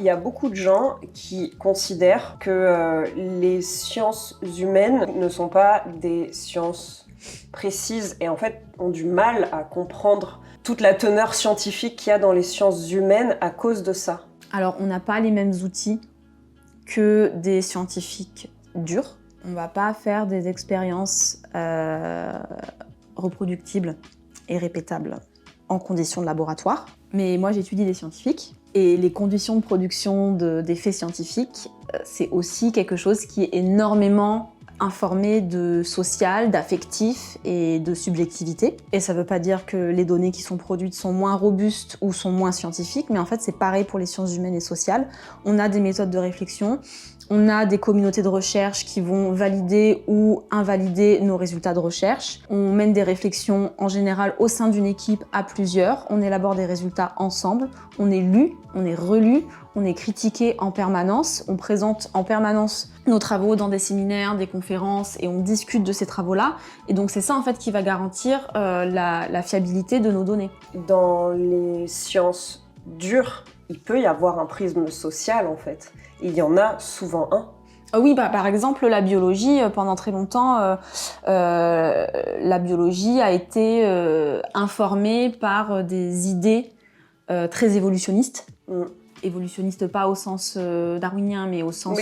Il y a beaucoup de gens qui considèrent que les sciences humaines ne sont pas des sciences précises et en fait ont du mal à comprendre toute la teneur scientifique qu'il y a dans les sciences humaines à cause de ça. Alors, on n'a pas les mêmes outils que des scientifiques durs. On ne va pas faire des expériences reproductibles et répétables en conditions de laboratoire. Mais moi, j'étudie des scientifiques et les conditions de production des faits scientifiques, c'est aussi quelque chose qui est énormément informé de social, d'affectif et de subjectivité. Et ça ne veut pas dire que les données qui sont produites sont moins robustes ou sont moins scientifiques, mais en fait, c'est pareil pour les sciences humaines et sociales. On a des méthodes de réflexion, on a des communautés de recherche qui vont valider ou invalider nos résultats de recherche. On mène des réflexions en général au sein d'une équipe à plusieurs. On élabore des résultats ensemble. On est lu, on est relu, on est critiqué en permanence. On présente en permanence nos travaux dans des séminaires, des conférences et on discute de ces travaux-là. Et donc c'est ça en fait qui va garantir la fiabilité de nos données. Dans les sciences dures, il peut y avoir un prisme social en fait. Il y en a souvent un. Oui, par exemple, la biologie, pendant très longtemps, la biologie a été informée par des idées très évolutionnistes. Évolutionniste pas au sens darwinien, mais au sens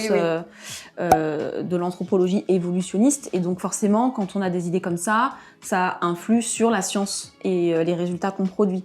de l'anthropologie évolutionniste. Et donc forcément, quand on a des idées comme ça influe sur la science et les résultats qu'on produit.